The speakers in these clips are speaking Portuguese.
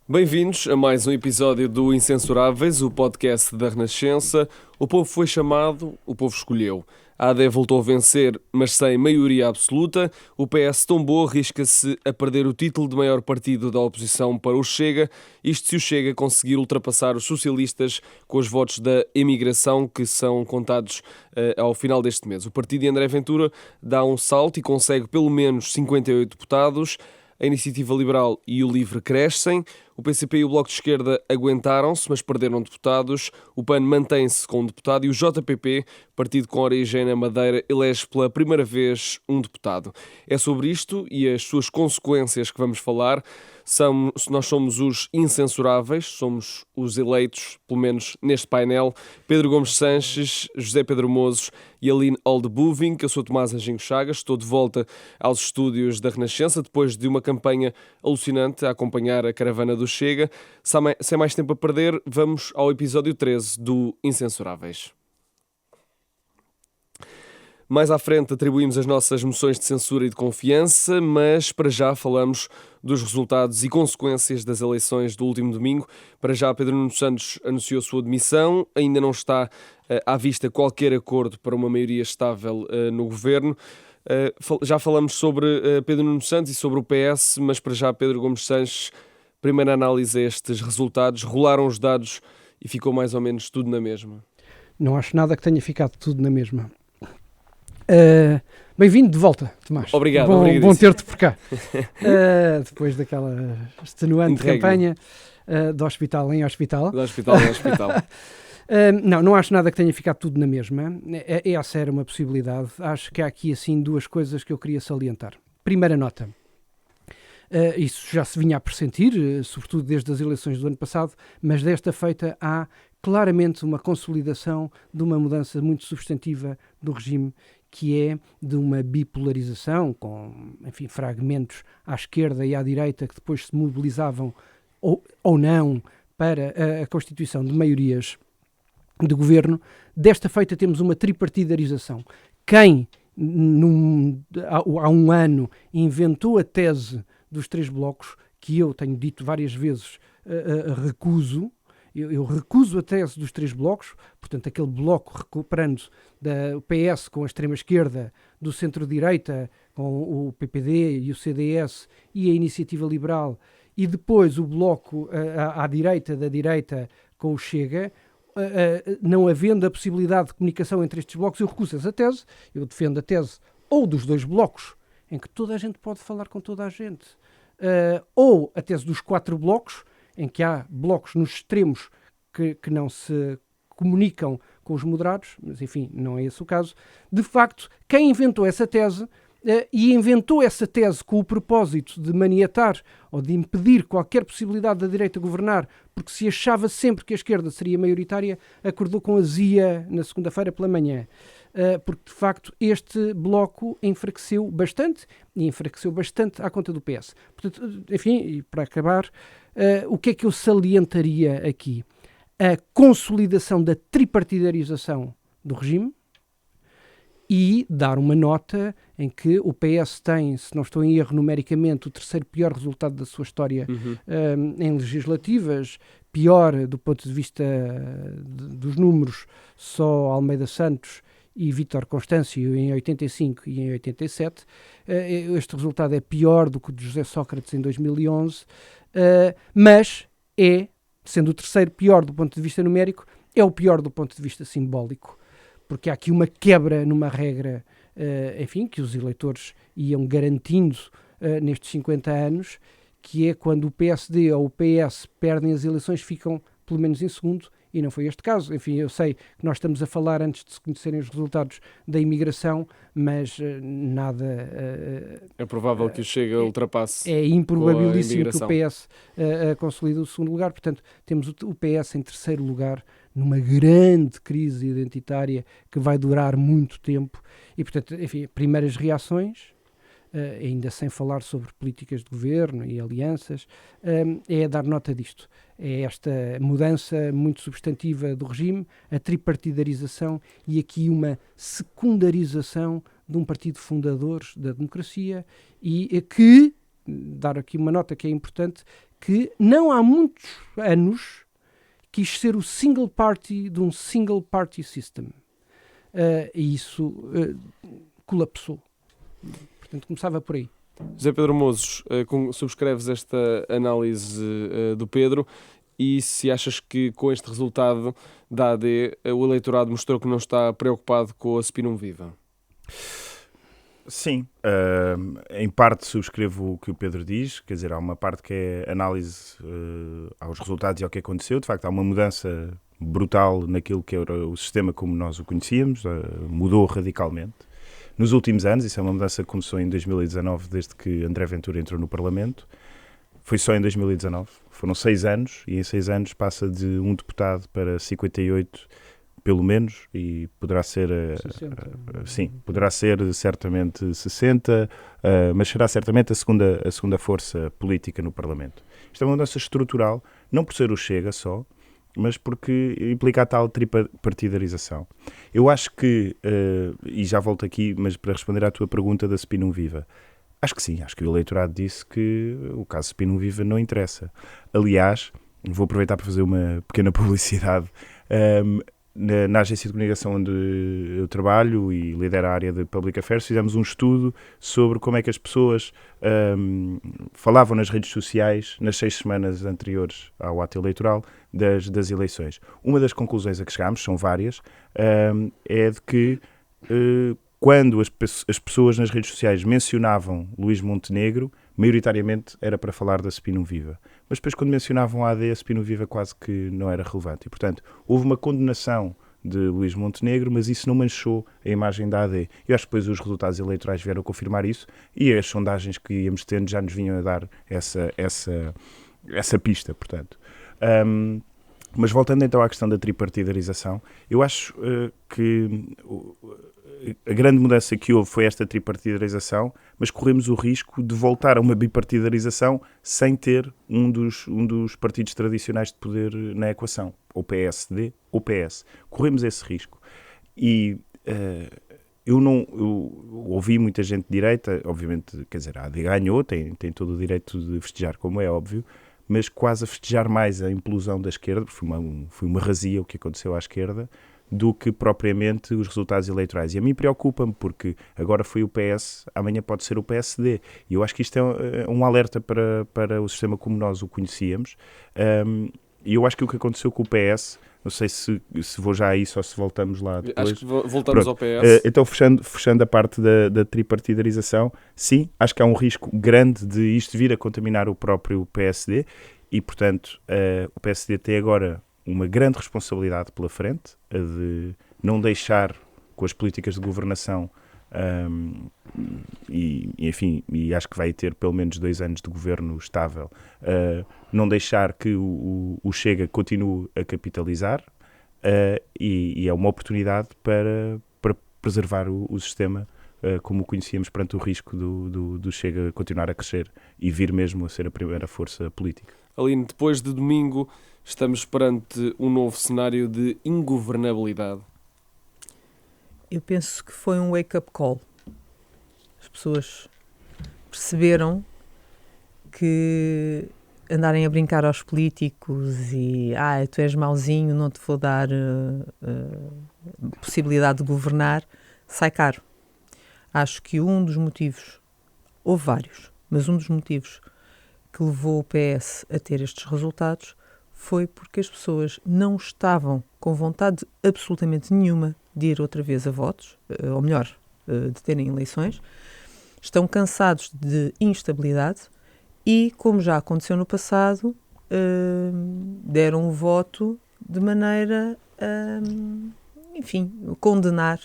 Bem-vindos a mais um episódio do Incensuráveis, o podcast da Renascença. O povo foi chamado, o povo escolheu. A AD voltou a vencer, mas sem maioria absoluta. O PS tombou, arrisca-se a perder o título de maior partido da oposição para o Chega. Isto se o Chega conseguir ultrapassar os socialistas com os votos da imigração que são contados ao final deste mês. O partido de André Ventura dá um salto e consegue pelo menos 58 deputados. A Iniciativa Liberal e o LIVRE crescem. O PCP e o Bloco de Esquerda aguentaram-se, mas perderam deputados. O PAN mantém-se com um deputado e o JPP, partido com origem na Madeira, elege pela primeira vez um deputado. É sobre isto e as suas consequências que vamos falar. Nós somos os incensuráveis, somos os eleitos, pelo menos neste painel, Pedro Gomes Sanches, José Pedro Mozos e Aline Oldebuving, que eu sou Tomás Anjinho Chagas, estou de volta aos estúdios da Renascença, depois de uma campanha alucinante a acompanhar a caravana do Chega. Sem mais tempo a perder, vamos ao episódio 13 do Incensuráveis. Mais à frente atribuímos as nossas moções de censura e de confiança, mas para já falamos dos resultados e consequências das eleições do último domingo. Para já Pedro Nuno Santos anunciou a sua demissão, ainda não está à vista qualquer acordo para uma maioria estável no governo. Já falamos sobre Pedro Nuno Santos e sobre o PS, mas para já Pedro Gomes Sanches, primeira análise a estes resultados, rolaram os dados e ficou mais ou menos tudo na mesma. Não acho nada que tenha ficado tudo na mesma. Bem-vindo de volta, Tomás. Obrigado, bom ter-te por cá. Depois daquela extenuante campanha de hospital em hospital. De hospital em hospital. Não acho nada que tenha ficado tudo na mesma. Essa era uma possibilidade. Acho que há aqui assim duas coisas que eu queria salientar. Primeira nota. Isso já se vinha a pressentir, sobretudo desde as eleições do ano passado, mas desta feita há claramente uma consolidação de uma mudança muito substantiva do regime, que é de uma bipolarização, com, enfim, fragmentos à esquerda e à direita que depois se mobilizavam ou não para a constituição de maiorias de governo. Desta feita temos uma tripartidarização. Quem, há um ano, inventou a tese dos três blocos, que eu tenho dito várias vezes, recuso. Eu recuso a tese dos três blocos, portanto, aquele bloco recuperando do PS com a extrema-esquerda, do centro-direita com o PPD e o CDS e a Iniciativa Liberal, e depois o bloco à direita da direita com o Chega. Não havendo a possibilidade de comunicação entre estes blocos, eu recuso essa tese. Eu defendo a tese ou dos dois blocos, em que toda a gente pode falar com toda a gente, ou a tese dos quatro blocos, em que há blocos nos extremos que não se comunicam com os moderados, mas enfim, não é esse o caso. De facto, quem inventou essa tese, e inventou essa tese com o propósito de maniatar ou de impedir qualquer possibilidade da direita governar, porque se achava sempre que a esquerda seria maioritária, acordou com azia na segunda-feira pela manhã. Porque, de facto, este bloco enfraqueceu bastante, e enfraqueceu bastante à conta do PS. Portanto, enfim, e para acabar, o que é que eu salientaria aqui? A consolidação da tripartidarização do regime e dar uma nota em que o PS tem, se não estou em erro numericamente, o terceiro pior resultado da sua história em legislativas, pior do ponto de vista dos números, só Almeida Santos e Vítor Constâncio em 85 e em 87. Este resultado é pior do que o de José Sócrates em 2011, mas sendo o terceiro pior do ponto de vista numérico, é o pior do ponto de vista simbólico, porque há aqui uma quebra numa regra, enfim, que os eleitores iam garantindo nestes 50 anos, que é quando o PSD ou o PS perdem as eleições, ficam pelo menos em segundo, e não foi este caso. Enfim, eu sei que nós estamos a falar antes de se conhecerem os resultados da imigração, mas nada... É provável que o Chega ultrapasse. É improbabilíssimo que o PS consolide o segundo lugar. Portanto, temos o PS em terceiro lugar, numa grande crise identitária que vai durar muito tempo. E, portanto, enfim, primeiras reações, ainda sem falar sobre políticas de governo e alianças, é dar nota disto. É esta mudança muito substantiva do regime, a tripartidarização e aqui uma secundarização de um partido fundador da democracia e que, dar aqui uma nota que é importante, que não há muitos anos quis ser o single party de um single party system. E isso colapsou. Portanto, começava por aí. José Pedro Mozos, subscreves esta análise do Pedro, e se achas que com este resultado da AD o eleitorado mostrou que não está preocupado com a Spinum Viva? Sim, em parte subscrevo o que o Pedro diz, quer dizer, há uma parte que é análise aos resultados e ao que aconteceu. De facto, há uma mudança brutal naquilo que era o sistema como nós o conhecíamos, mudou radicalmente. Nos últimos anos, isso é uma mudança que começou em 2019, desde que André Ventura entrou no Parlamento. Foi só em 2019, foram 6 anos, e em 6 anos passa de um deputado para 58, pelo menos, e poderá ser, 60. sim, poderá ser certamente 60, mas será certamente a segunda força política no Parlamento. Isto é uma mudança estrutural, não por ser o Chega só, mas porque implica a tal tripartidarização. Eu acho que, e já volto aqui, mas para responder à tua pergunta da Spinum Viva, acho que sim, acho que o eleitorado disse que o caso Spinum Viva não interessa. Aliás, vou aproveitar para fazer uma pequena publicidade. Na agência de comunicação onde eu trabalho e lidero a área de Public Affairs, fizemos um estudo sobre como é que as pessoas falavam nas redes sociais nas 6 semanas anteriores ao ato eleitoral das eleições. Uma das conclusões a que chegámos, são várias, é de que quando as pessoas nas redes sociais mencionavam Luís Montenegro, maioritariamente era para falar da Spinum Viva. Mas depois, quando mencionavam a AD, a Spinum Viva quase que não era relevante. E, portanto, houve uma condenação de Luís Montenegro, mas isso não manchou a imagem da AD. Eu acho que depois os resultados eleitorais vieram confirmar isso, e as sondagens que íamos tendo já nos vinham a dar essa pista, portanto. Mas voltando então à questão da tripartidarização, eu acho que a grande mudança que houve foi esta tripartidarização, mas corremos o risco de voltar a uma bipartidarização sem ter um dos partidos tradicionais de poder na equação, ou PSD ou PS. Corremos esse risco. E eu ouvi muita gente de direita, obviamente, quer dizer, a AD ganhou, tem todo o direito de festejar, como é óbvio, mas quase a festejar mais a implosão da esquerda, porque foi uma razia o que aconteceu à esquerda, do que propriamente os resultados eleitorais. E a mim preocupa-me, porque agora foi o PS, amanhã pode ser o PSD. E eu acho que isto é um alerta para o sistema como nós o conhecíamos. E eu acho que o que aconteceu com o PS, não sei se vou já a isso ou se voltamos lá depois. Acho que voltamos Pronto. ao PS. Então, fechando a parte da tripartidarização, sim, acho que há um risco grande de isto vir a contaminar o próprio PSD e, portanto, o PSD tem agora uma grande responsabilidade pela frente, a de não deixar, com as políticas de governação, enfim, e acho que vai ter pelo menos 2 anos de governo estável, não deixar que o Chega continue a capitalizar, e é uma oportunidade para preservar o sistema como o conhecíamos, perante o risco do Chega continuar a crescer e vir mesmo a ser a primeira força política. Aline, depois de domingo, estamos perante um novo cenário de ingovernabilidade. Eu penso que foi um wake-up call. As pessoas perceberam que andarem a brincar aos políticos e tu és mauzinho, não te vou dar possibilidade de governar, sai caro. Acho que um dos motivos, houve vários, mas um dos motivos que levou o PS a ter estes resultados foi porque as pessoas não estavam com vontade absolutamente nenhuma de ir outra vez a votos, ou melhor, de terem eleições. Estão cansados de instabilidade e, como já aconteceu no passado, deram o voto de maneira a, enfim, condenar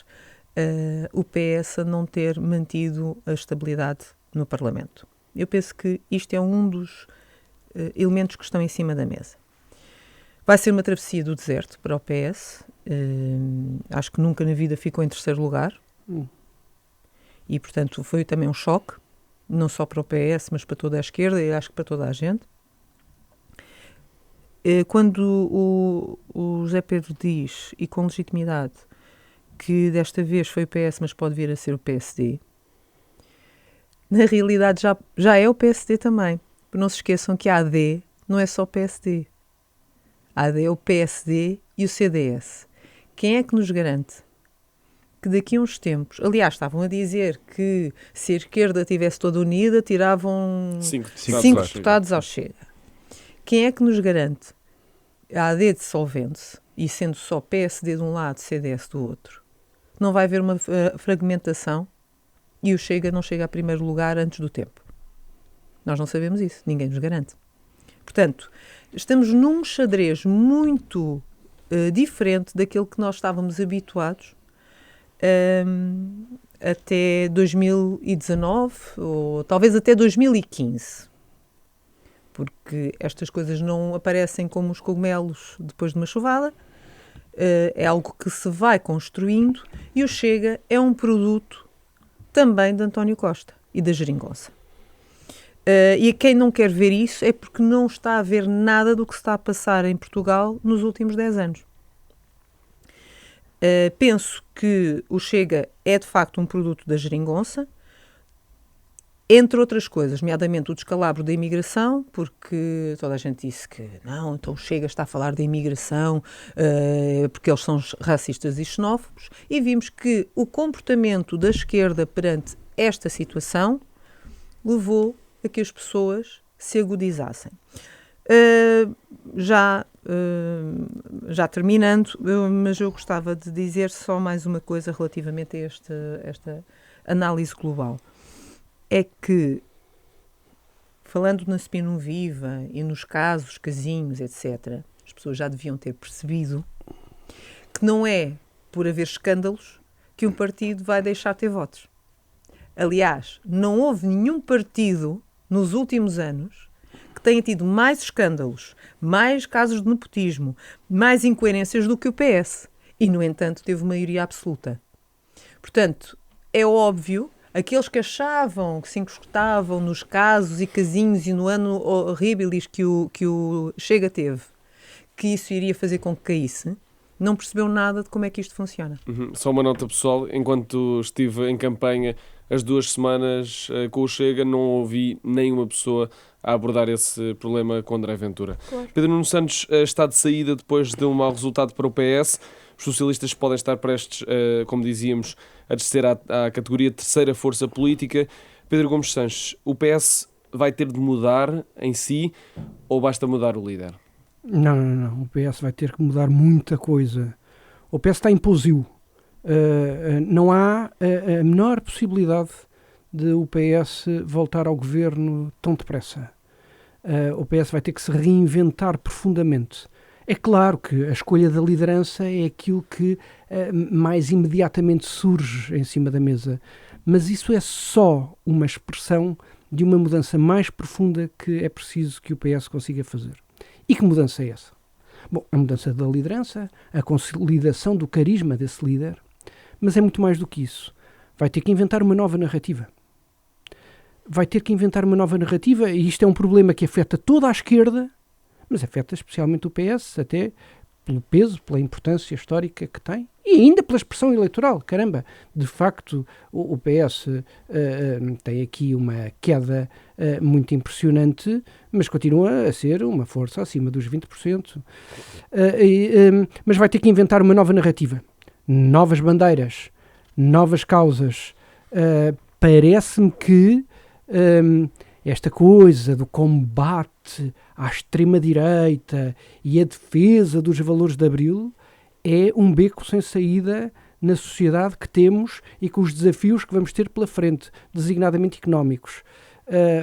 o PS a não ter mantido a estabilidade no Parlamento. Eu penso que isto é um dos elementos que estão em cima da mesa. Vai ser uma travessia do deserto para o PS. Acho que nunca na vida ficou em terceiro lugar. E, portanto, foi também um choque, não só para o PS, mas para toda a esquerda e acho que para toda a gente. Quando o José Pedro diz, e com legitimidade, que desta vez foi o PS, mas pode vir a ser o PSD, na realidade já é o PSD também. Não se esqueçam que a AD não é só PSD. A AD é o PSD e o CDS. Quem é que nos garante que daqui a uns tempos... Aliás, estavam a dizer que se a esquerda estivesse toda unida, tiravam 5 deputados ao Chega. Quem é que nos garante a AD dissolvendo-se e sendo só PSD de um lado, CDS do outro? Não vai haver uma fragmentação e o Chega não chega a primeiro lugar antes do tempo. Nós não sabemos isso, ninguém nos garante. Portanto, estamos num xadrez muito diferente daquilo que nós estávamos habituados até 2019 ou talvez até 2015. Porque estas coisas não aparecem como os cogumelos depois de uma chuvada. É algo que se vai construindo e o Chega é um produto também de António Costa e da geringonça. E a quem não quer ver isso é porque não está a ver nada do que se está a passar em Portugal nos últimos 10 anos. Penso que o Chega é de facto um produto da geringonça, entre outras coisas, nomeadamente o descalabro da imigração, porque toda a gente disse que não, então o Chega está a falar da imigração porque eles são racistas e xenófobos, e vimos que o comportamento da esquerda perante esta situação levou a que as pessoas se agudizassem. Já terminando, mas eu gostava de dizer só mais uma coisa relativamente a esta análise global. É que, falando na Spin Viva e nos casinhos, etc., as pessoas já deviam ter percebido que não é por haver escândalos que um partido vai deixar de ter votos. Aliás, não houve nenhum partido nos últimos anos que tenha tido mais escândalos, mais casos de nepotismo, mais incoerências do que o PS. E, no entanto, teve maioria absoluta. Portanto, é óbvio, aqueles que achavam que se encostavam nos casos e casinhos e no ano horribilis que o Chega teve, que isso iria fazer com que caísse, não percebeu nada de como é que isto funciona. Só uma nota pessoal, enquanto estive em campanha as 2 semanas com o Chega, não ouvi nenhuma pessoa a abordar esse problema com André Ventura. Claro. Pedro Nuno Santos está de saída depois de um mau resultado para o PS. Os socialistas podem estar prestes, como dizíamos, a descer à categoria de terceira força política. Pedro Gomes Sanches, o PS vai ter de mudar em si ou basta mudar o líder? Não. O PS vai ter que mudar muita coisa. O PS está implosivo. Não há a menor possibilidade de o PS voltar ao governo tão depressa. O PS vai ter que se reinventar profundamente. É claro que a escolha da liderança é aquilo que mais imediatamente surge em cima da mesa, mas isso é só uma expressão de uma mudança mais profunda que é preciso que o PS consiga fazer. E que mudança é essa? Bom, a mudança da liderança, a consolidação do carisma desse líder, mas é muito mais do que isso. Vai ter que inventar uma nova narrativa. E isto é um problema que afeta toda a esquerda, mas afeta especialmente o PS, até pelo peso, pela importância histórica que tem e ainda pela expressão eleitoral. Caramba, de facto, o PS tem aqui uma queda muito impressionante, mas continua a ser uma força acima dos 20%. Mas vai ter que inventar uma nova narrativa, novas bandeiras, novas causas. Parece-me que esta coisa do combate à extrema-direita e a defesa dos valores de Abril é um beco sem saída na sociedade que temos e com os desafios que vamos ter pela frente, designadamente económicos.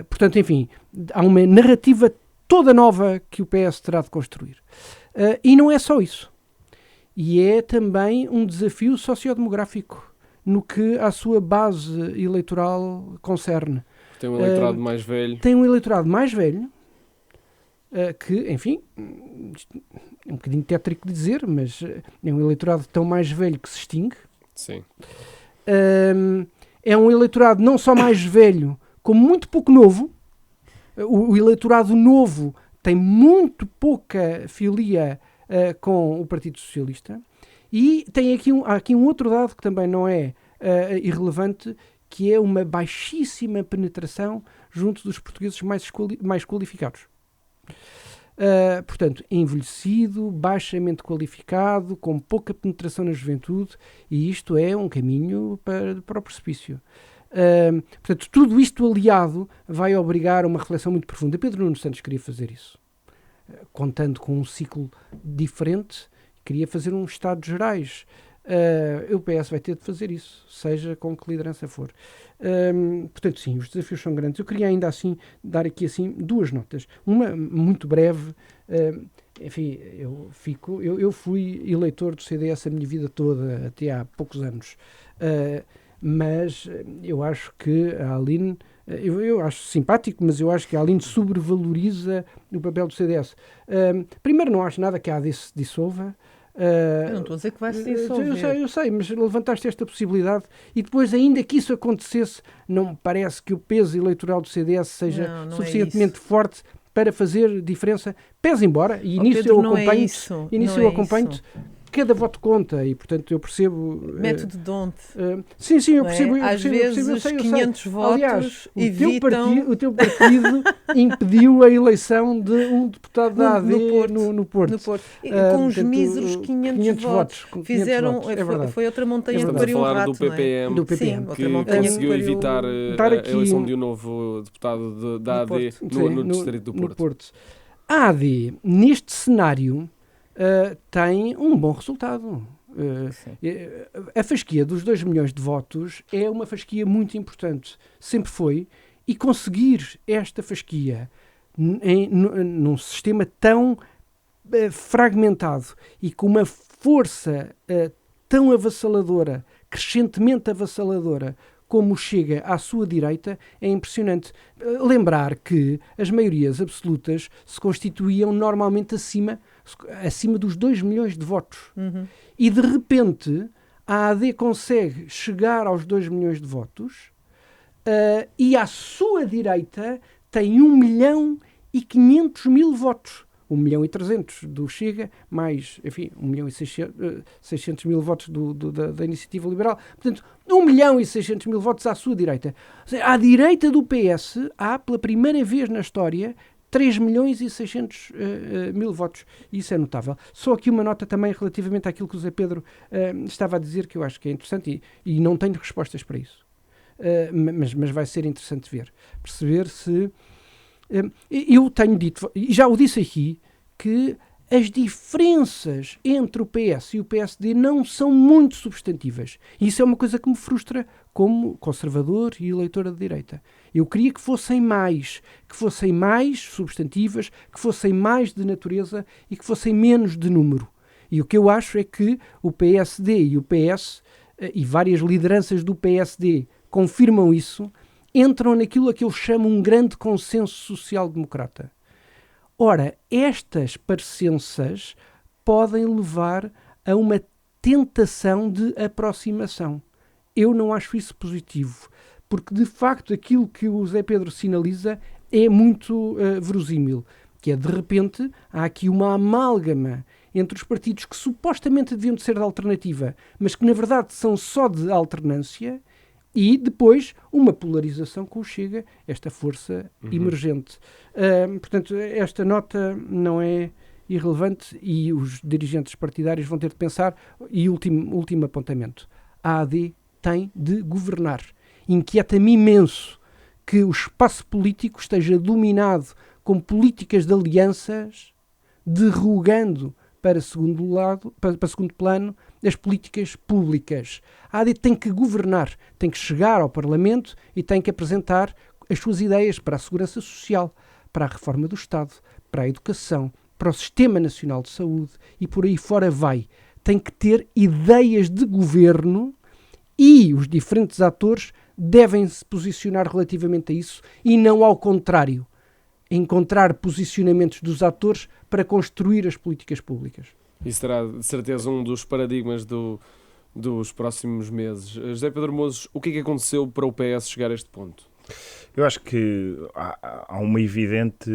Portanto, enfim, há uma narrativa toda nova que o PS terá de construir. E não é só isso. E é também um desafio sociodemográfico no que a sua base eleitoral concerne. Tem um eleitorado mais velho. Que, enfim, é um bocadinho tétrico de dizer, mas é um eleitorado tão mais velho que se extingue. Sim. É um eleitorado não só mais velho, como muito pouco novo. O eleitorado novo tem muito pouca filia com o Partido Socialista. E tem há aqui um outro dado que também não é irrelevante, que é uma baixíssima penetração junto dos portugueses mais qualificados. Portanto, envelhecido, baixamente qualificado, com pouca penetração na juventude, e isto é um caminho para o precipício. Portanto, tudo isto aliado vai obrigar a uma reflexão muito profunda. Pedro Nuno Santos queria fazer isso, contando com um ciclo diferente, queria fazer um Estado gerais. O PS vai ter de fazer isso, seja com que liderança for. Portanto, sim, os desafios são grandes. Eu queria ainda assim dar aqui assim 2 notas. Uma muito breve. Enfim, eu fui eleitor do CDS a minha vida toda, até há poucos anos. Mas eu acho que a Aline, eu acho simpático, mas eu acho que a Aline sobrevaloriza o papel do CDS. Primeiro, não acho nada que a AD se dissolva. Eu não estou a dizer que vai se dissolver. Eu sei, mas levantaste esta possibilidade e depois, ainda que isso acontecesse, não me parece que o peso eleitoral do CDS seja suficientemente forte para fazer diferença. Pese embora, e nisso eu acompanho-te, cada voto conta e, portanto, eu percebo... Método D'Hondt. Sim, eu percebo. Às vezes, 500 votos. Aliás, evitam... o teu partido impediu a eleição de um deputado da AD no Porto. Com uns míseros 500 votos. Fizeram, foi outra montanha que pariu um rato, do PPM, do PPM que conseguiu evitar a eleição de um novo deputado da AD no distrito do Porto. A AD, neste cenário... tem um bom resultado. A fasquia dos 2 milhões de votos é uma fasquia muito importante. Sempre foi. E conseguir esta fasquia num sistema tão fragmentado e com uma força tão avassaladora, crescentemente avassaladora, como chega à sua direita, é impressionante. Lembrar que as maiorias absolutas se constituíam normalmente acima dos 2 milhões de votos. E, de repente, a AD consegue chegar aos 2 milhões de votos e à sua direita tem 1.500.000 votos. 1.300.000 do Chega, mais, enfim, 1.600.000 votos da Iniciativa Liberal. Portanto, 1.600.000 votos à sua direita. Ou seja, à direita do PS há, pela primeira vez na história, 3.600.000 votos. Isso é notável. Só aqui uma nota também relativamente àquilo que o Zé Pedro estava a dizer, que eu acho que é interessante e não tenho respostas para isso. Mas vai ser interessante perceber se... Eu tenho dito, e já o disse aqui, que as diferenças entre o PS e o PSD não são muito substantivas. E isso é uma coisa que me frustra como conservador e eleitora de direita. Eu queria que fossem mais substantivas, que fossem mais de natureza e que fossem menos de número. E o que eu acho é que o PSD e o PS, e várias lideranças do PSD confirmam isso, entram naquilo a que eu chamo um grande consenso social-democrata. Ora, estas parecenças podem levar a uma tentação de aproximação. Eu não acho isso positivo, porque de facto aquilo que o Zé Pedro sinaliza é muito verosímil, que é, de repente, há aqui uma amálgama entre os partidos que supostamente deviam de ser de alternativa, mas que na verdade são só de alternância, e depois uma polarização com o Chega, esta força emergente. Portanto, esta nota não é irrelevante e os dirigentes partidários vão ter de pensar. E último apontamento. A AD tem de governar. Inquieta-me imenso que o espaço político esteja dominado com políticas de alianças, derrugando para segundo plano as políticas públicas. A AD tem que governar, tem que chegar ao Parlamento e tem que apresentar as suas ideias para a segurança social, para a reforma do Estado, para a educação, para o Sistema Nacional de Saúde e por aí fora vai. Tem que ter ideias de governo e os diferentes atores devem se posicionar relativamente a isso e não ao contrário. Encontrar posicionamentos dos atores para construir as políticas públicas. Isso será, de certeza, um dos paradigmas dos próximos meses. José Pedro Mozes, o que é que aconteceu para o PS chegar a este ponto? Eu acho que há uma evidente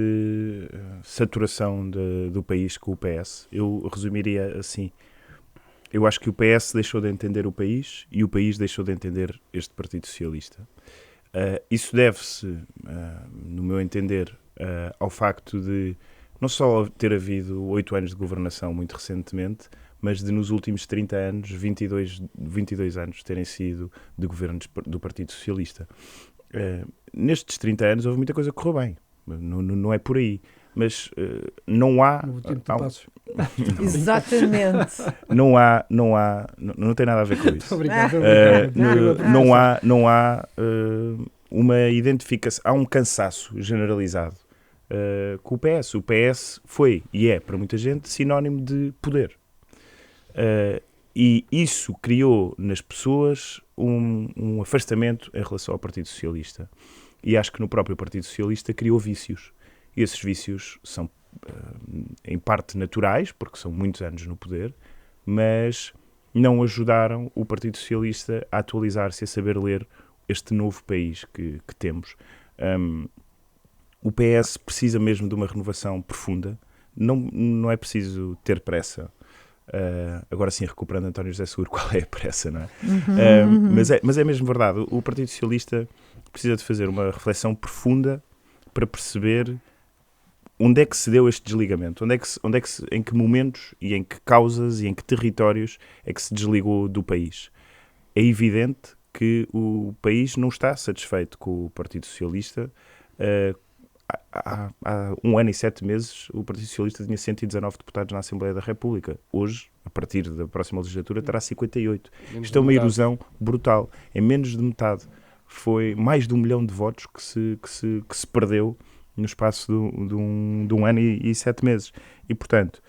saturação do país com o PS. Eu resumiria assim. eu acho que o PS deixou de entender o país e o país deixou de entender este Partido Socialista. Isso deve-se, no meu entender, ao facto de não só ter havido 8 anos de governação muito recentemente, mas de nos últimos 30 anos, 22 anos terem sido de governos do Partido Socialista. Nestes 30 anos houve muita coisa que correu bem, não é por aí, mas não há... Exatamente. Não tem nada a ver com isso. Obrigado. Não há uma identificação, há um cansaço generalizado com o PS. O PS foi e é, para muita gente, sinónimo de poder. E isso criou nas pessoas um afastamento em relação ao Partido Socialista. E acho que no próprio Partido Socialista criou vícios. E esses vícios são, em parte, naturais, porque são muitos anos no poder, mas não ajudaram o Partido Socialista a atualizar-se, a saber ler este novo país que temos. O PS precisa mesmo de uma renovação profunda. Não é preciso ter pressa. Agora sim, recuperando António José Seguro, qual é a pressa, não é? Mas é mesmo verdade. O Partido Socialista precisa de fazer uma reflexão profunda para perceber onde é que se deu este desligamento, em que momentos e em que causas e em que territórios é que se desligou do país. É evidente que o país não está satisfeito com o Partido Socialista. Há 1 ano e 7 meses o Partido Socialista tinha 119 deputados na Assembleia da República. Hoje, a partir da próxima legislatura, terá 58. Isto é uma erosão brutal. Em menos de metade. Foi mais de 1 milhão de votos que se perdeu no espaço de um ano e 7 meses. E, portanto,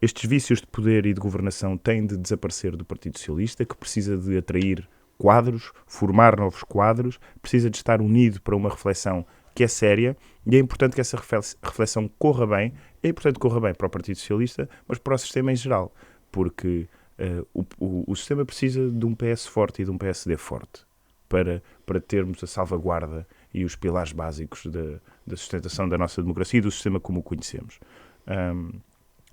estes vícios de poder e de governação têm de desaparecer do Partido Socialista, que precisa de atrair quadros, formar novos quadros, precisa de estar unido para uma reflexão que é séria, e é importante que essa reflexão corra bem. É importante que corra bem para o Partido Socialista, mas para o sistema em geral, porque o sistema precisa de um PS forte e de um PSD forte para termos a salvaguarda e os pilares básicos da sustentação da nossa democracia e do sistema como o conhecemos.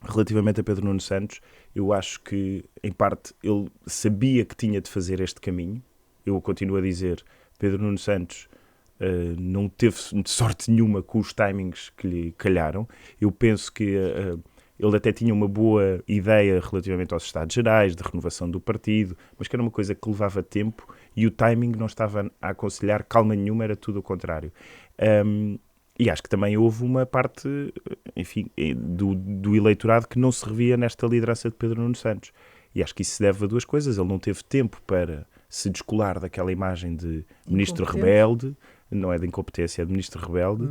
Relativamente a Pedro Nuno Santos, eu acho que, em parte, ele sabia que tinha de fazer este caminho. Eu continuo a dizer, Pedro Nuno Santos não teve sorte nenhuma com os timings que lhe calharam. Eu penso que ele até tinha uma boa ideia relativamente aos Estados Gerais, de renovação do partido, mas que era uma coisa que levava tempo e o timing não estava a aconselhar calma nenhuma, era tudo o contrário. E acho que também houve uma parte, enfim, do eleitorado que não se revia nesta liderança de Pedro Nuno Santos. E acho que isso se deve a 2 coisas. Ele não teve tempo para se descolar daquela imagem de ministro rebelde, não é de incompetência, é de ministro rebelde,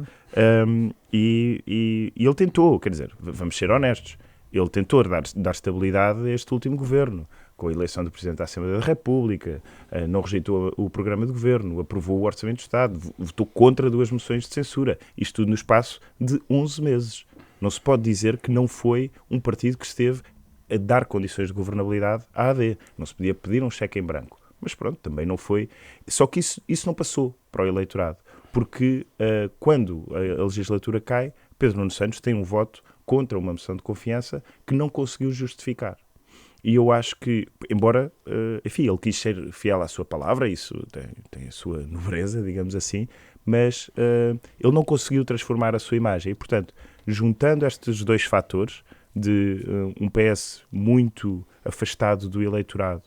e ele tentou, quer dizer, vamos ser honestos, ele tentou dar estabilidade a este último governo, com a eleição do Presidente da Assembleia da República, não rejeitou o programa de governo, aprovou o Orçamento do Estado, votou contra 2 moções de censura, isto tudo no espaço de 11 meses. Não se pode dizer que não foi um partido que esteve a dar condições de governabilidade à AD. Não se podia pedir um cheque em branco. Mas pronto, também não foi. Só que isso não passou para o eleitorado, porque quando a legislatura cai, Pedro Nuno Santos tem um voto contra uma moção de confiança que não conseguiu justificar. E eu acho que, embora, enfim, ele quis ser fiel à sua palavra, isso tem a sua nobreza, digamos assim, mas ele não conseguiu transformar a sua imagem. E, portanto, juntando estes 2 fatores, de um PS muito afastado do eleitorado,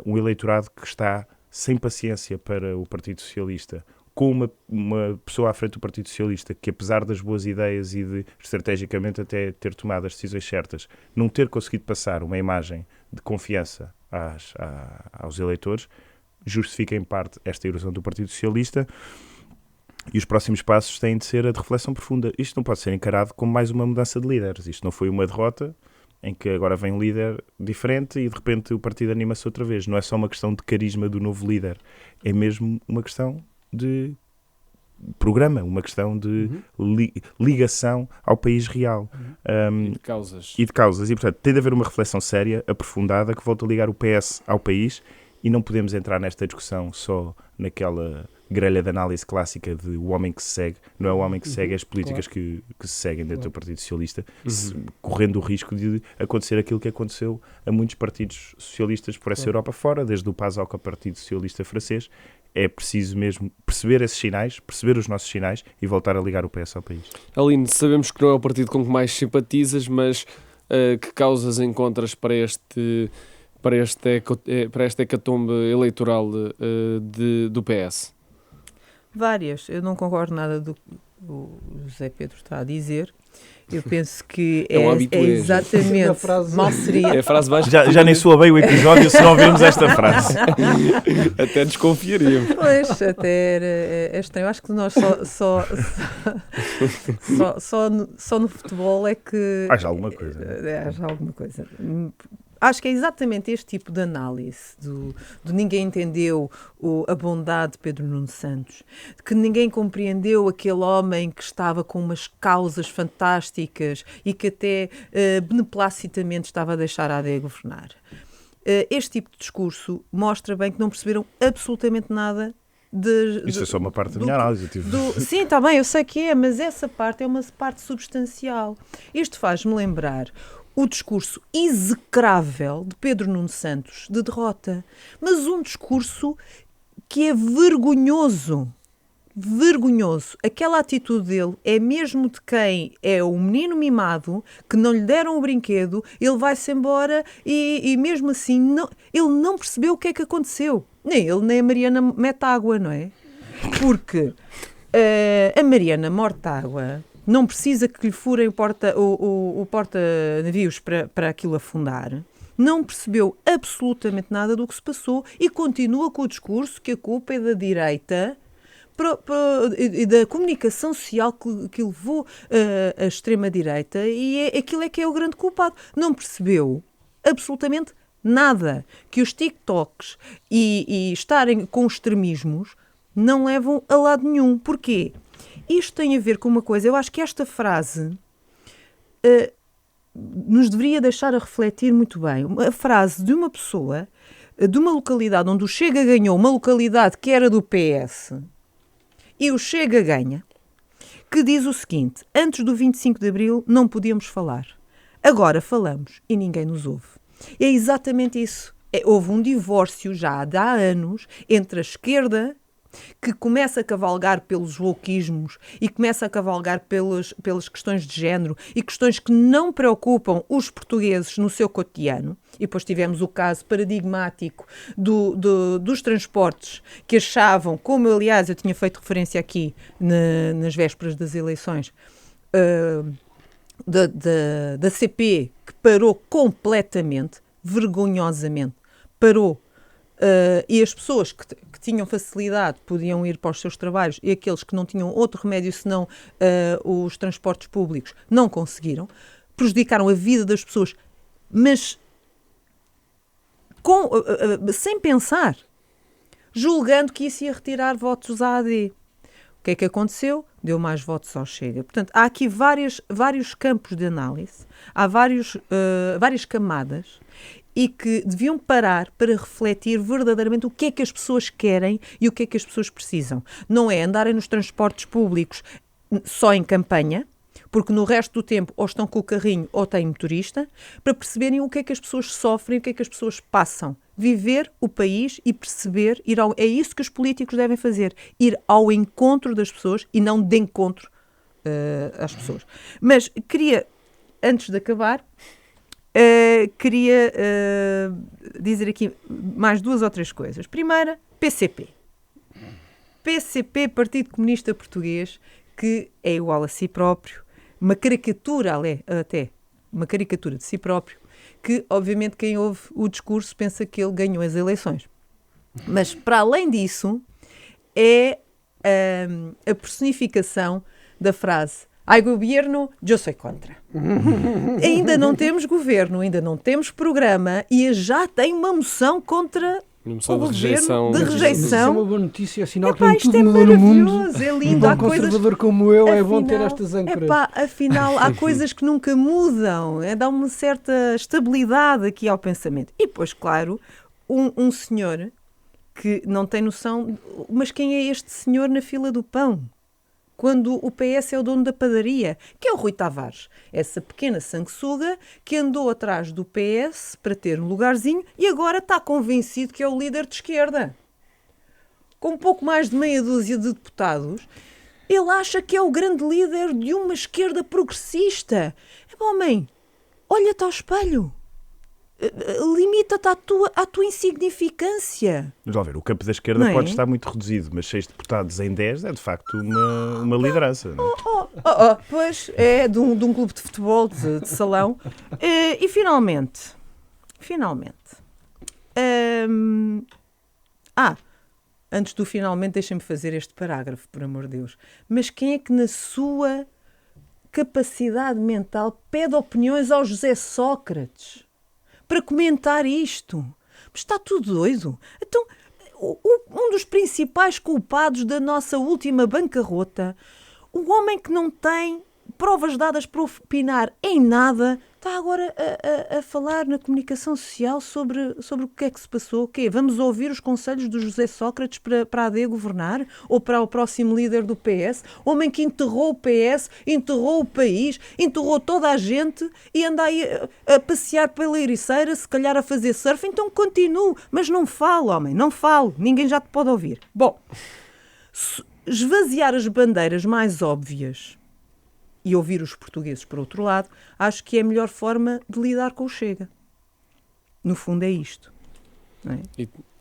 um eleitorado que está sem paciência para o Partido Socialista, com uma pessoa à frente do Partido Socialista que, apesar das boas ideias e de estrategicamente até ter tomado as decisões certas, não ter conseguido passar uma imagem de confiança aos eleitores, justifica em parte esta erosão do Partido Socialista. E os próximos passos têm de ser a de reflexão profunda. Isto não pode ser encarado como mais uma mudança de líderes. Isto não foi uma derrota em que agora vem um líder diferente e de repente o partido anima-se outra vez. Não é só uma questão de carisma do novo líder. É mesmo uma questão de programa, uma questão de ligação ao país real. E de causas. E, portanto, tem de haver uma reflexão séria, aprofundada, que volte a ligar o PS ao país e não podemos entrar nesta discussão só naquela grelha de análise clássica de o homem que se segue, não é o homem que se segue, é as políticas que se seguem dentro do Partido Socialista, correndo o risco de acontecer aquilo que aconteceu a muitos partidos socialistas por essa Europa fora, desde o PASOK ao Partido Socialista Francês. É preciso mesmo perceber esses sinais, perceber os nossos sinais e voltar a ligar o PS ao país. Aline, sabemos que não é o partido com que mais simpatizas, mas que causas encontras para esta hecatombe eleitoral do PS? Várias. Eu não concordo nada do que o José Pedro está a dizer. Eu penso que É um habitué. exatamente, mal seria. É a frase mais... Já nem soa bem o episódio se não ouvirmos esta frase. Até desconfiaríamos. Pois, até é estranho. Eu acho que nós só no futebol é que... Haja alguma coisa. Haja alguma coisa. Acho que é exatamente este tipo de análise do ninguém entendeu a bondade de Pedro Nuno Santos, que ninguém compreendeu aquele homem que estava com umas causas fantásticas e que até beneplacitamente estava a deixar a AD governar. Este tipo de discurso mostra bem que não perceberam absolutamente nada. Isso é só uma parte da minha análise. Sim, está bem, eu sei que é, mas essa parte é uma parte substancial. Isto faz-me lembrar o discurso execrável de Pedro Nuno Santos de derrota, mas um discurso que é vergonhoso. Vergonhoso. Aquela atitude dele é mesmo de quem é o menino mimado, que não lhe deram o brinquedo, ele vai-se embora e mesmo assim ele não percebeu o que é que aconteceu. Nem ele nem a Mariana mete água, não é? Porque a Mariana morta-água não precisa que lhe furem o porta-navios para aquilo afundar. Não percebeu absolutamente nada do que se passou e continua com o discurso que a culpa é da direita e da comunicação social que levou a extrema-direita e aquilo é que é o grande culpado. Não percebeu absolutamente nada. Que os TikToks e estarem com extremismos não levam a lado nenhum. Porquê? Isto tem a ver com uma coisa, eu acho que esta frase nos deveria deixar a refletir muito bem. A frase de uma pessoa, de uma localidade onde o Chega ganhou, uma localidade que era do PS, e o Chega ganha, que diz o seguinte: antes do 25 de Abril não podíamos falar, agora falamos e ninguém nos ouve. É exatamente isso. Houve um divórcio já há anos entre a esquerda, que começa a cavalgar pelos wokeismos e começa a cavalgar pelas questões de género e questões que não preocupam os portugueses no seu cotidiano. E depois tivemos o caso paradigmático dos transportes, que achavam, como aliás eu tinha feito referência aqui nas vésperas das eleições, da CP, que parou completamente, vergonhosamente, parou. E as pessoas que tinham facilidade podiam ir para os seus trabalhos e aqueles que não tinham outro remédio senão os transportes públicos não conseguiram, prejudicaram a vida das pessoas, mas sem pensar, julgando que isso ia retirar votos à AD. O que é que aconteceu? Deu mais votos ao Chega. Portanto, há aqui vários campos de análise, há várias camadas, e que deviam parar para refletir verdadeiramente o que é que as pessoas querem e o que é que as pessoas precisam. Não é andarem nos transportes públicos só em campanha, porque no resto do tempo ou estão com o carrinho ou têm motorista, para perceberem o que é que as pessoas sofrem, o que é que as pessoas passam. Viver o país e perceber, é isso que os políticos devem fazer, ir ao encontro das pessoas e não de encontro às pessoas. Mas queria, antes de acabar, queria dizer aqui mais 2 ou 3 coisas. Primeira, PCP. PCP, Partido Comunista Português, que é igual a si próprio, uma caricatura de si próprio, que obviamente quem ouve o discurso pensa que ele ganhou as eleições. Mas para além disso, é a personificação da frase "Ai governo, eu sou contra". Ainda não temos governo, ainda não temos programa e já tem uma moção contra o governo de rejeição. Isso é uma boa notícia, é sinal que nem Isto tudo é mudou no mundo. maravilhoso, é lindo. Um bom conservador como eu é bom ter Afinal, estas âncoras. Afinal, há coisas que nunca mudam, dá uma certa estabilidade aqui ao pensamento. E depois, claro, um senhor que não tem noção, mas quem é este senhor na fila do pão? Quando o PS é o dono da padaria, que é o Rui Tavares, essa pequena sanguessuga que andou atrás do PS para ter um lugarzinho e agora está convencido que é o líder de esquerda. Com um pouco mais de meia dúzia de deputados, ele acha que é o grande líder de uma esquerda progressista. Homem, olha-te ao espelho. Limita-te à tua insignificância. Mas vamos ver, o campo da esquerda Não é? pode estar muito reduzido, mas 6 deputados em 10 é de facto uma liderança. Não é? Pois, é de um clube de futebol, de salão. E finalmente, antes do finalmente, deixem-me fazer este parágrafo, por amor de Deus. Mas quem é que na sua capacidade mental pede opiniões ao José Sócrates para comentar isto? Está tudo doido. Então, um dos principais culpados da nossa última bancarrota, o homem que não tem provas dadas para opinar em nada, está agora a falar na comunicação social sobre o que é que se passou. O quê? Vamos ouvir os conselhos do José Sócrates para a AD governar? Ou para o próximo líder do PS? Homem que enterrou o PS, enterrou o país, enterrou toda a gente e anda aí a passear pela Ericeira, se calhar a fazer surf. Então continue, mas não fale, homem, não fale. Ninguém já te pode ouvir. Bom, esvaziar as bandeiras mais óbvias e ouvir os portugueses por outro lado, acho que é a melhor forma de lidar com o Chega. No fundo é isto. Não é?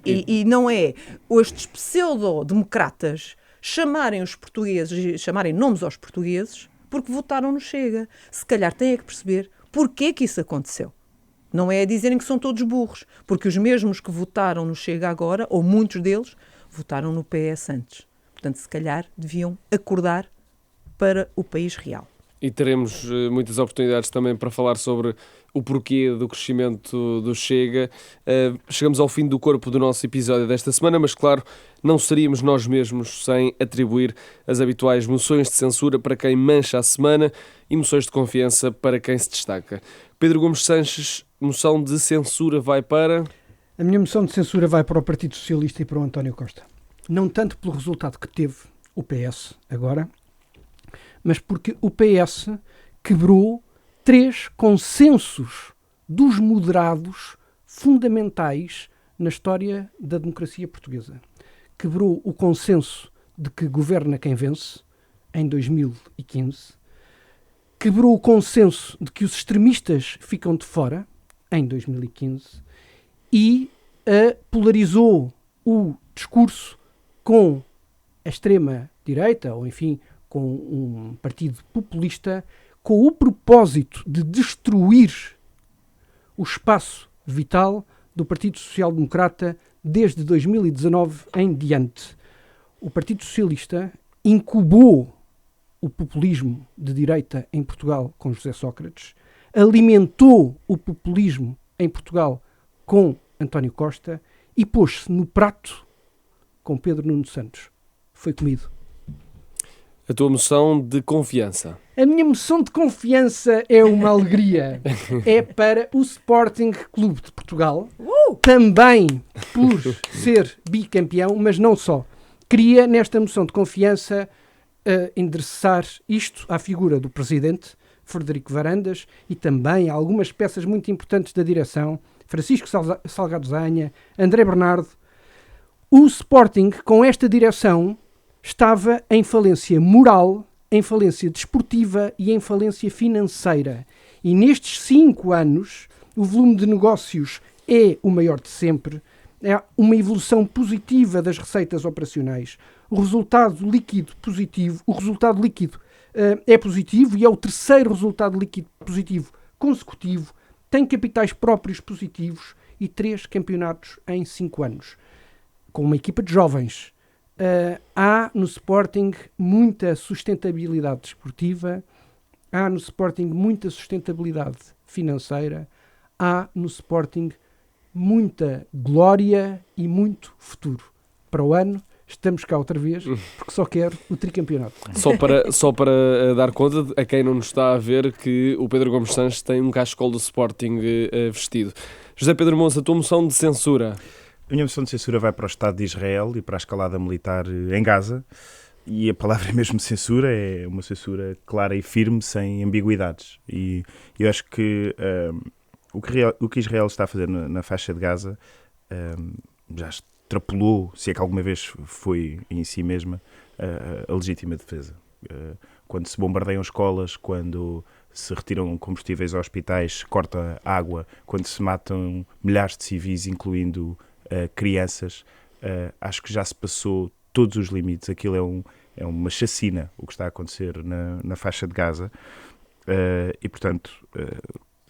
E não é estes pseudo-democratas chamarem os portugueses, chamarem nomes aos portugueses porque votaram no Chega. Se calhar têm que perceber porquê que isso aconteceu. Não é a dizerem que são todos burros, porque os mesmos que votaram no Chega agora, ou muitos deles, votaram no PS antes. Portanto, se calhar deviam acordar para o país real. E teremos muitas oportunidades também para falar sobre o porquê do crescimento do Chega. Chegamos ao fim do corpo do nosso episódio desta semana, mas claro, não seríamos nós mesmos sem atribuir as habituais moções de censura para quem mancha a semana e moções de confiança para quem se destaca. Pedro Gomes Sanches, moção de censura vai para... A minha moção de censura vai para o Partido Socialista e para o António Costa. Não tanto pelo resultado que teve o PS agora, mas porque o PS quebrou 3 consensos dos moderados fundamentais na história da democracia portuguesa. Quebrou o consenso de que governa quem vence, em 2015. Quebrou o consenso de que os extremistas ficam de fora, em 2015. E polarizou o discurso com a extrema-direita, ou enfim, com um partido populista, com o propósito de destruir o espaço vital do Partido Social Democrata desde 2019 em diante. O Partido Socialista incubou o populismo de direita em Portugal com José Sócrates, alimentou o populismo em Portugal com António Costa e pôs-se no prato com Pedro Nuno Santos. Foi comido. A tua moção de confiança. A minha moção de confiança é uma alegria. É para o Sporting Clube de Portugal, também por ser bicampeão, mas não só. Queria, nesta moção de confiança, endereçar isto à figura do presidente, Frederico Varandas, e também a algumas peças muito importantes da direção, Francisco Salgado Zanha, André Bernardo. O Sporting, com esta direção, estava em falência moral, em falência desportiva e em falência financeira. E nestes 5 anos, o volume de negócios é o maior de sempre. É uma evolução positiva das receitas operacionais. O resultado líquido positivo, é positivo e é o terceiro resultado líquido positivo consecutivo. Tem capitais próprios positivos e 3 campeonatos em 5 anos. Com uma equipa de jovens. Há no Sporting muita sustentabilidade desportiva, há no Sporting muita sustentabilidade financeira, há no Sporting muita glória e muito futuro. Para o ano estamos cá outra vez, porque só quero o tricampeonato. Só para dar conta a quem não nos está a ver que o Pedro Gomes Sanches tem um cachecol do Sporting vestido. José Pedro Mons, a tua moção de censura. A minha moção de censura vai para o Estado de Israel e para a escalada militar em Gaza. E a palavra é mesmo censura, é uma censura clara e firme, sem ambiguidades. E eu acho que o que Israel está a fazer na faixa de Gaza já extrapolou, se é que alguma vez foi em si mesma, a legítima defesa. Quando se bombardeiam escolas, quando se retiram combustíveis a hospitais, se corta água, quando se matam milhares de civis, incluindo crianças, acho que já se passou todos os limites. Aquilo é uma chacina o que está a acontecer na faixa de Gaza. E, portanto,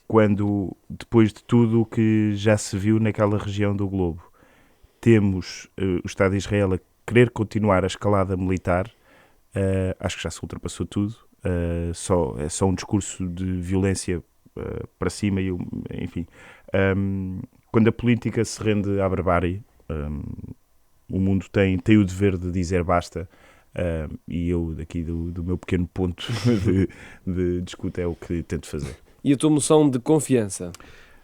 quando, depois de tudo o que já se viu naquela região do globo, temos o Estado de Israel a querer continuar a escalada militar, acho que já se ultrapassou tudo. É só um discurso de violência para cima. Enfim, quando a política se rende à barbárie, o mundo tem o dever de dizer basta. E eu, daqui do meu pequeno ponto de discuta, é o que tento fazer. E a tua moção de confiança?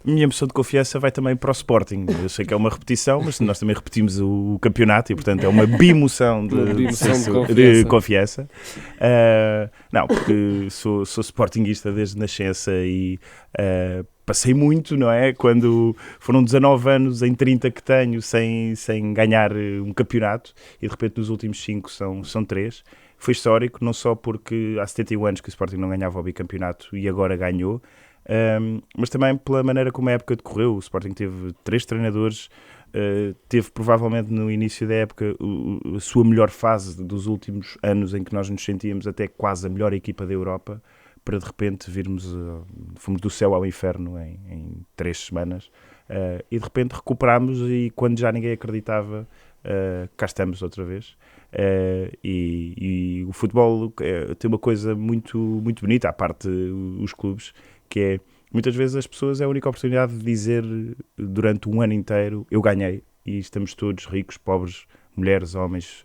A minha moção de confiança vai também para o Sporting. Eu sei que é uma repetição, mas nós também repetimos o campeonato e, portanto, é uma bimoção de confiança. Não, porque sou sportinguista desde nascença e passei muito, não é? Quando foram 19 anos em 30 que tenho sem ganhar um campeonato e, de repente, nos últimos 5 são 3. Foi histórico, não só porque há 71 anos que o Sporting não ganhava o bicampeonato e agora ganhou, mas também pela maneira como a época decorreu. O Sporting teve 3 treinadores, teve provavelmente no início da época a sua melhor fase dos últimos anos, em que nós nos sentíamos até quase a melhor equipa da Europa, para de repente fomos do céu ao inferno em 3 semanas, e de repente recuperámos, e quando já ninguém acreditava, cá estamos outra vez. E o futebol tem uma coisa muito, muito bonita, à parte os clubes, que é, muitas vezes as pessoas, é a única oportunidade de dizer durante um ano inteiro: eu ganhei, e estamos todos, ricos, pobres, mulheres, homens,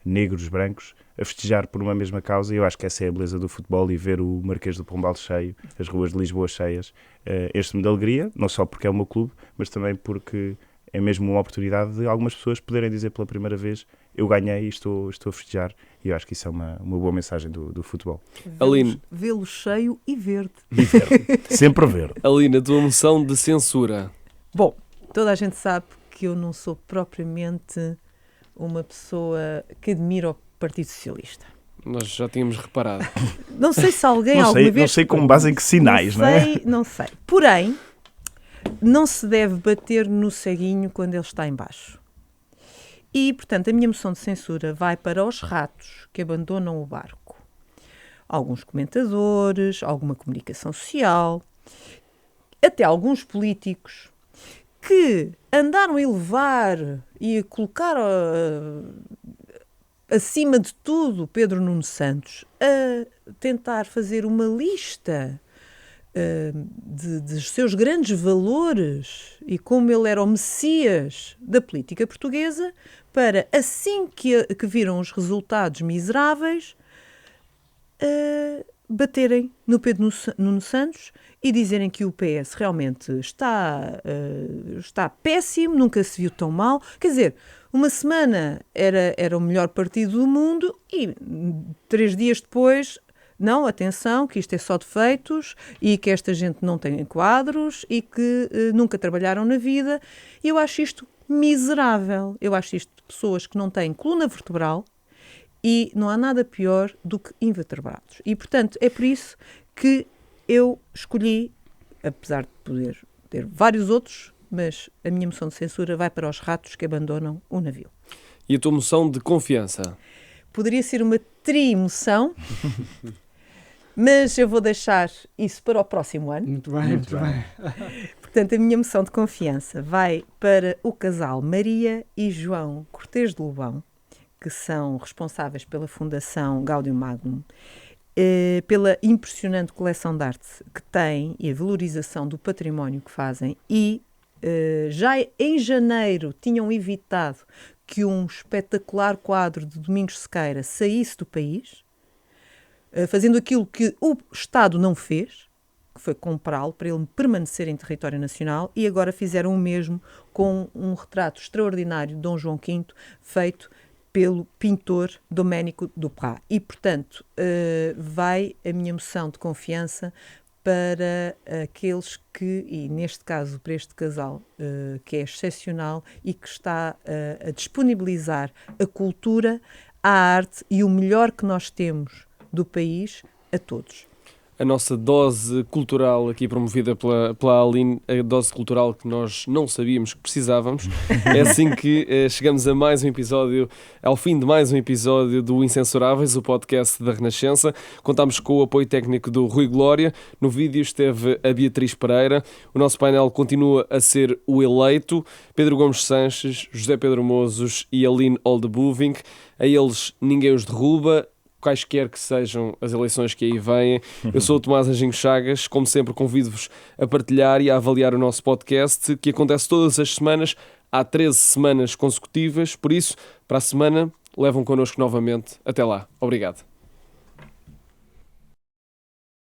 negros, brancos, a festejar por uma mesma causa. E eu acho que essa é a beleza do futebol, e ver o Marquês do Pombal cheio, as ruas de Lisboa cheias, enche-me de alegria, não só porque é o meu clube, mas também porque é mesmo uma oportunidade de algumas pessoas poderem dizer pela primeira vez: eu ganhei e estou a festejar. E eu acho que isso é uma boa mensagem do futebol. Aline. Vê-lo cheio e verde. E verde. Sempre verde. Aline, a tua moção de censura? Bom, toda a gente sabe que eu não sou propriamente uma pessoa que admira o Partido Socialista. Nós já tínhamos reparado. Não sei se alguém alguma vez... Não sei com base em que sinais, não é? Não sei. Porém, não se deve bater no ceguinho quando ele está em baixo. E, portanto, a minha moção de censura vai para os ratos que abandonam o barco. Alguns comentadores, alguma comunicação social, até alguns políticos que andaram a elevar e a colocar acima de tudo Pedro Nuno Santos, a tentar fazer uma lista dos seus grandes valores e como ele era o Messias da política portuguesa, para, assim que viram os resultados miseráveis, baterem no Pedro Nuno Santos e dizerem que o PS realmente está péssimo, nunca se viu tão mal. Quer dizer, uma semana era o melhor partido do mundo e 3 dias depois... Não, atenção, que isto é só defeitos e que esta gente não tem quadros e que nunca trabalharam na vida. E eu acho isto miserável. Eu acho isto de pessoas que não têm coluna vertebral e não há nada pior do que invertebrados. E, portanto, é por isso que eu escolhi, apesar de poder ter vários outros, mas a minha moção de censura vai para os ratos que abandonam o navio. E a tua moção de confiança? Poderia ser uma tri-moção, mas eu vou deixar isso para o próximo ano. Muito bem. Portanto, a minha moção de confiança vai para o casal Maria e João Cortês de Lobão, que são responsáveis pela Fundação Gaudium Magnum, pela impressionante coleção de arte que têm e a valorização do património que fazem, e já em janeiro tinham evitado que um espetacular quadro de Domingos Sequeira saísse do país, fazendo aquilo que o Estado não fez, que foi comprá-lo para ele permanecer em território nacional, e agora fizeram o mesmo com um retrato extraordinário de Dom João V, feito pelo pintor Domenico Duprat. E, portanto, vai a minha moção de confiança para aqueles que, e neste caso para este casal, que é excepcional e que está a disponibilizar a cultura, a arte e o melhor que nós temos do país a todos. A nossa dose cultural aqui promovida pela Aline, a dose cultural que nós não sabíamos que precisávamos. É assim que chegamos a mais um episódio, ao fim de mais um episódio do Incensuráveis, o podcast da Renascença. Contámos com o apoio técnico do Rui Glória. No vídeo esteve a Beatriz Pereira. O nosso painel continua a ser o eleito: Pedro Gomes Sanches, José Pedro Mozos e Aline Oldebuving. A eles ninguém os derruba, quaisquer que sejam as eleições que aí vêm. Eu sou o Tomás Anjinho Chagas. Como sempre, convido-vos a partilhar e a avaliar o nosso podcast, que acontece todas as semanas, há 13 semanas consecutivas. Por isso, para a semana, levam connosco novamente. Até lá. Obrigado.